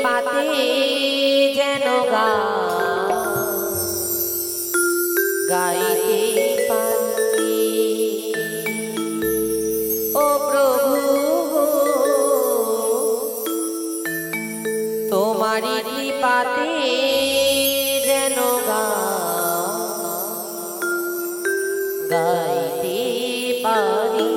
পাতে যেন গাইতে পারি। ও প্রভু তোমারি কৃপাতে যেন গাইতে পারি।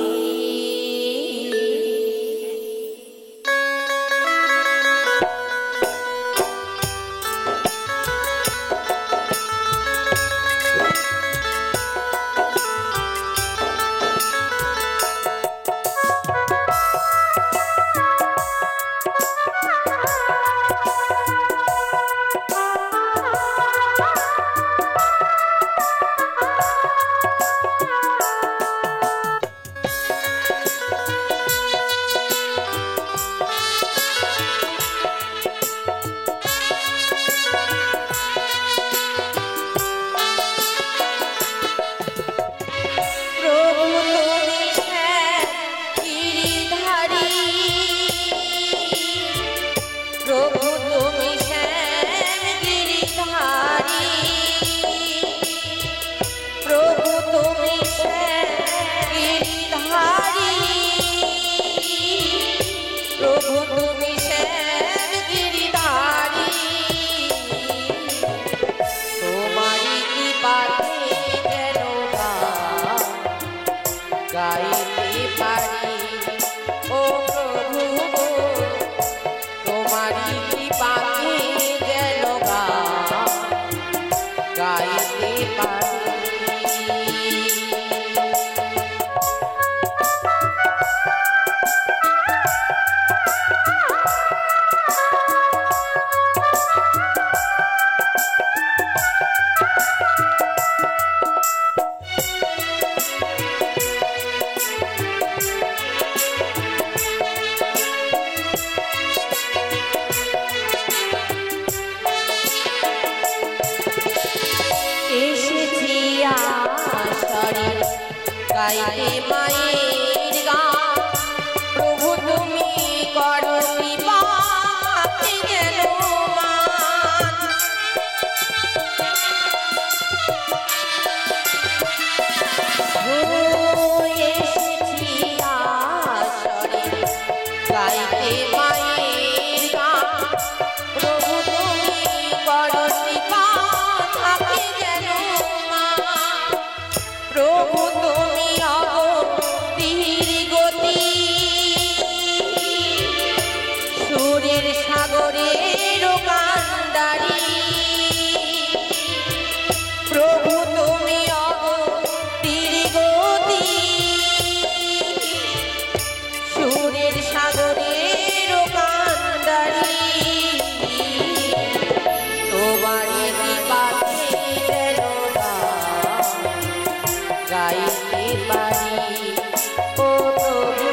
গাইতে পারি ও প্রভু তোমারি কৃপাতে যেন গাইতে পারি। গাইতে মায়ের গান প্রভু তুমি করো কৃপা যেন মান। এসেছি আসরে গাইতে মায়ের গান প্রভু তুমি করো কৃপা যেন মান। প্রভু তুমি সুরের সাগরের কান্ডারি। প্রভু তুমি অগতির গতি সুরের সাগরের কান্ডারি। তোমারি কৃপাতে যেন গাইতে পারি ও প্রভু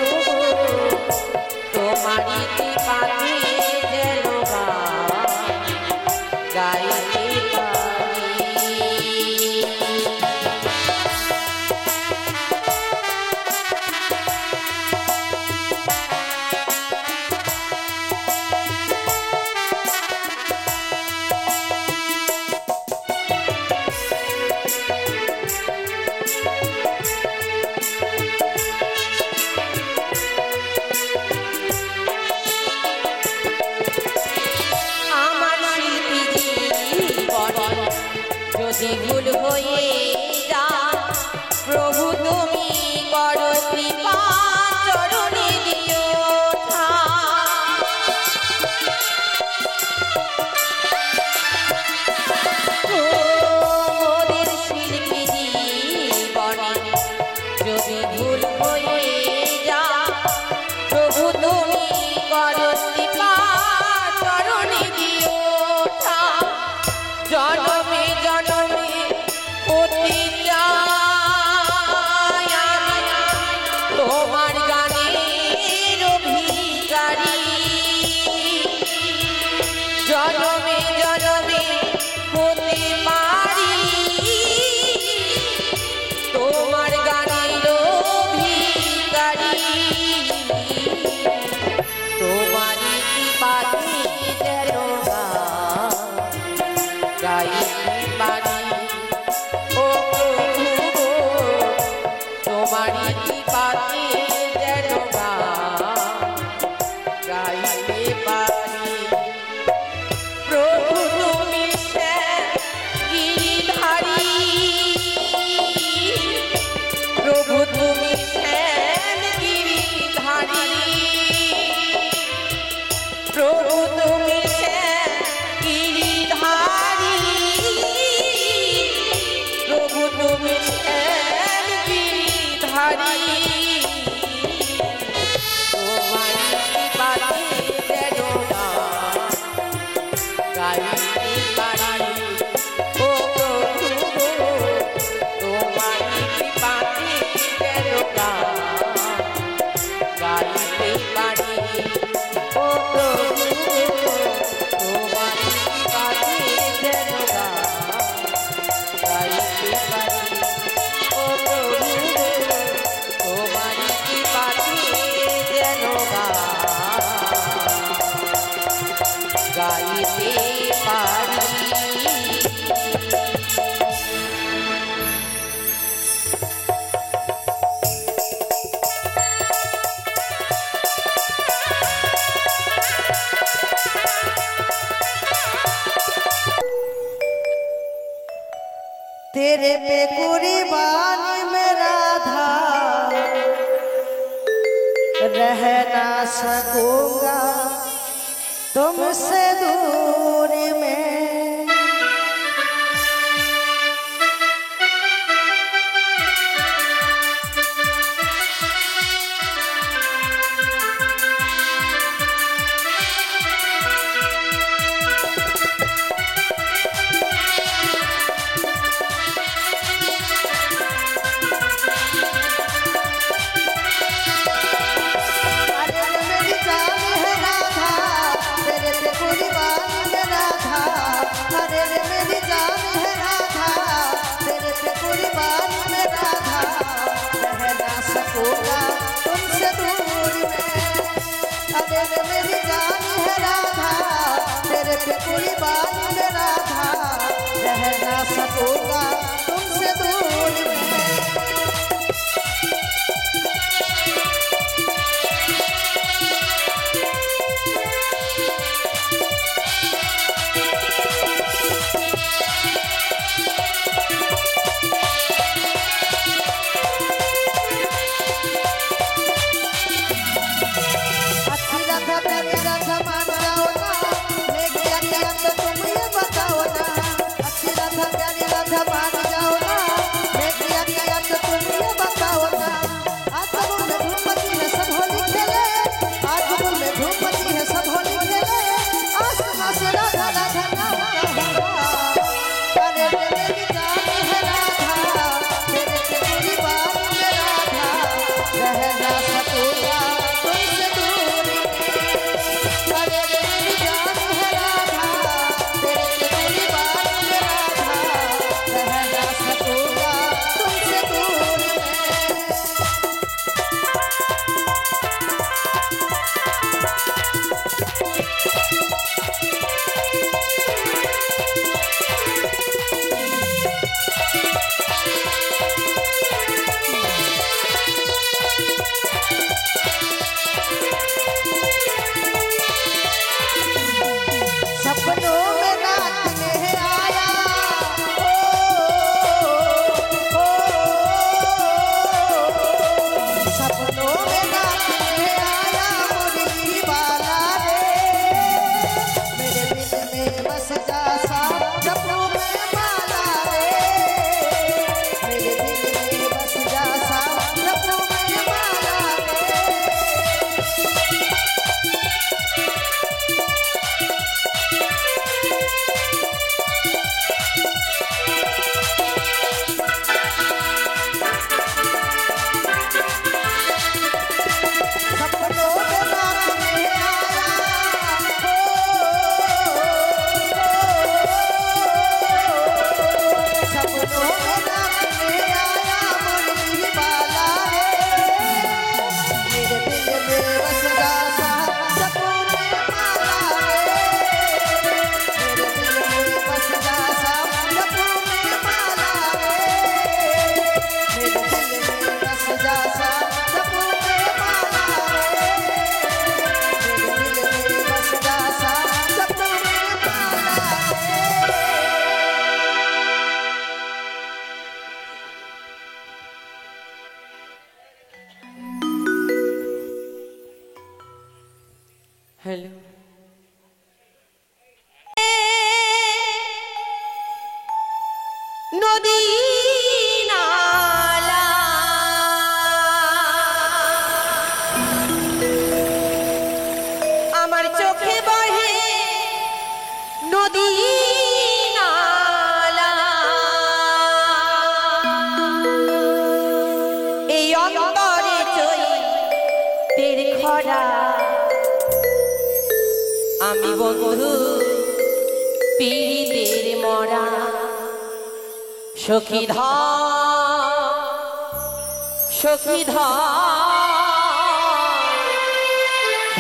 তোমারি কৃপাতে যেন গাইতে পারি। যদি ভুল হয়ে যায় প্রভু তুমি করো কৃপা চরণে দিও মোদের শিল্পী জীবনে যদি ভুল হয়ে যায় প্রভু তুমি করো কৃপা চরণে দিও জনমে জনমে অতি চাই তোমার গানের অভিসারী। জনমে জনমে হতে পারি তোমার গানের অভিসারী। তোমারি কৃপাতে तेरे पे कुर्बानी में राधा रह ना सकूंगा तुमसे दूर में। कुर्बानी में राधा रह ना सकूंगा तुमसे दूर में। अच्छी राधा प्यारी राधा मान जाओ ना, मैं क्या किया तो तुम ये बताओ ना। अच्छी राधा प्यारी राधा मान जाओ ना, मैं क्या किया तो तुम ये बताओ ना। आज बबुल में धूम मची है सब होली खेले, आज बबुल में धूम मची है सब होली खेले। आसमां से राधा राधा नाम कहूँगा, अरे मेरी जान है राधा, तेरे पे कुर्बानी में राधा रह ना सकूंगा तुमसे दूर में। अरे मेरी जान है राधा, तेरे पे कुर्बानी में राधा रह ना सकूंगा तुमसे दूर में। सपनों में नाचने आया ओ, सपनों में नाचने आया मुरली वाला रे। मेरे दिल में बस जा सा सपनों में माला रे। मेरे दिल में बस जा सा सपनों में माला रे। सपनों में नाचने आया सपनों में नाचने आया मुरली वाला रे। मेरे दिल में बस जा सा सपनों में माला रे। मेरे दिल में बस जा सा सपनों में माला रे। मेरे दिल में बस जा सा सपनों में माला रे। मेरे दिल में बस जा सा सपनों में माला रे। हेलो नदी नाला আমার চোখে বহে নদী নালা এই অন্তরে চৈতের খরা আমি বন্ধু পীড়িতের মরা সখী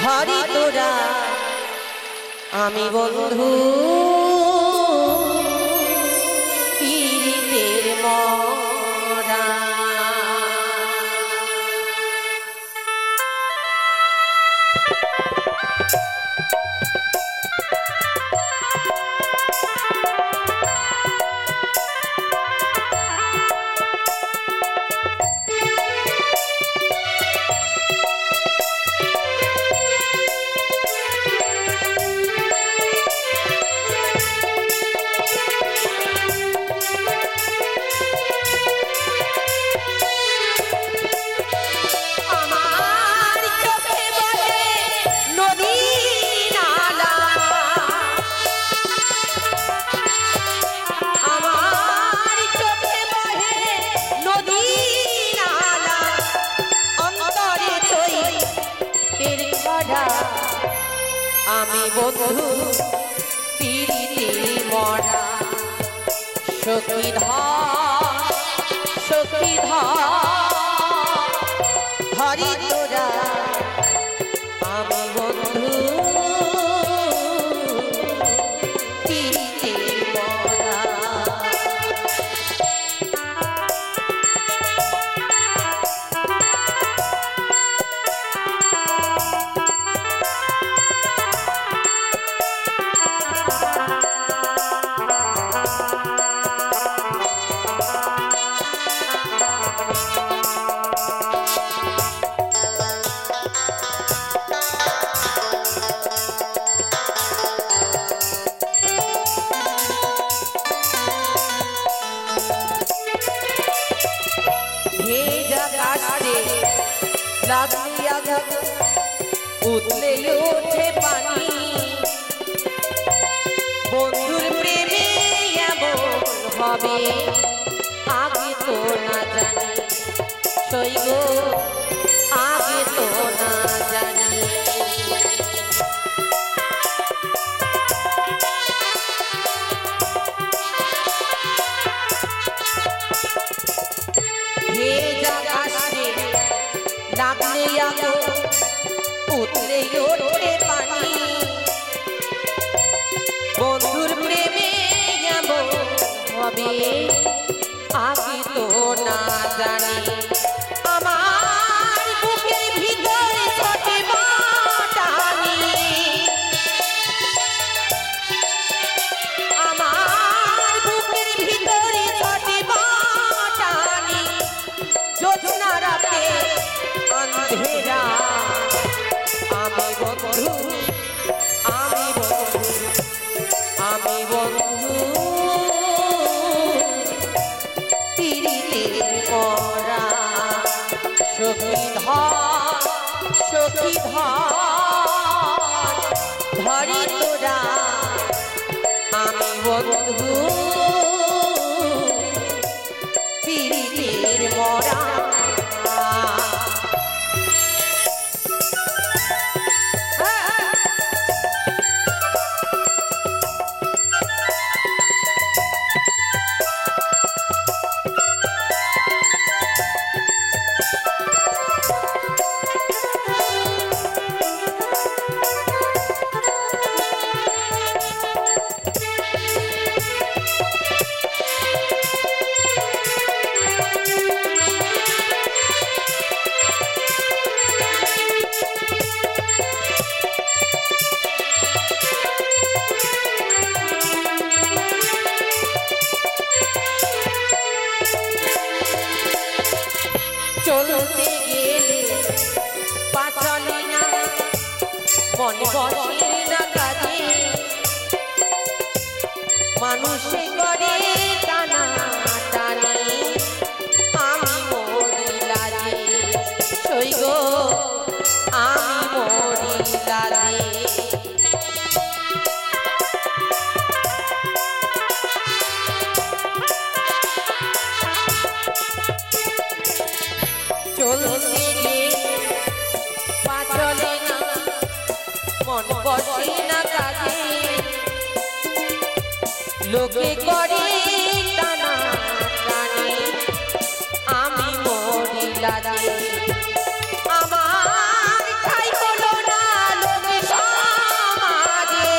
ধরি তোরা আমি বন্ধু পীড়িতের মরা। মরা আমি বন্ধু পিরিতে মরা সখী ধরি তোরা আমি বন্ধু পিরিতে মরা লাগলি আঘাত উতলে ওঠে পানি বন্ধুর প্রেমে এমন হবে আগে তো না জানি সইগ আগে তো না জানি হে জাগাসে লাগলে আগো উতলে ওঠে পানি বন্ধুর প্রেমে এমন হবে আগে তো না জানি আমার বুকের ভিতরে ছোটে বাটানি আমার বুকের ভিতরে ছোটে বাটানি যোজনা রাতে अंधेरा आमी बंधु पिरिते मरा सखी धरी तोरा आमी बंधु पिरिते मरा চলতে গেলে পাচলে না মন বসে না কাজে মানুষে করে টানা টানি আমি মরি লাজে সইগ আমি মরি লাজে চলতে গেলে পাচলে না মন বসে না কাজে লোকে করে টানা টানি আমি মরি লাজে আমার ঠাই হলো না লোকে সমাজে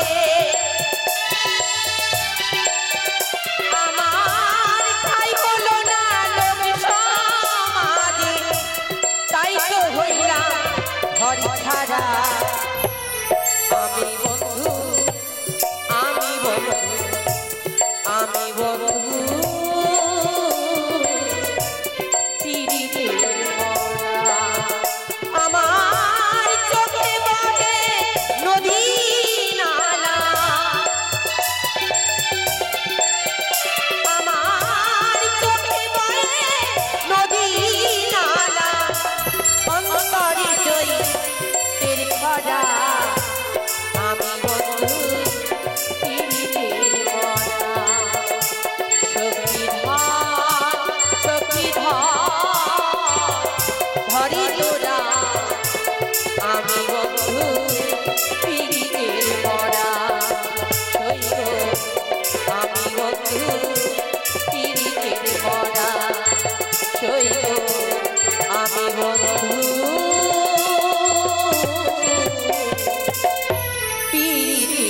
আমার ঠাই হলো না লোকে সমাজে তাই তো হইলাম ঘরে ছাড়া আমি বন্ধু বন্ধু পীড়িতি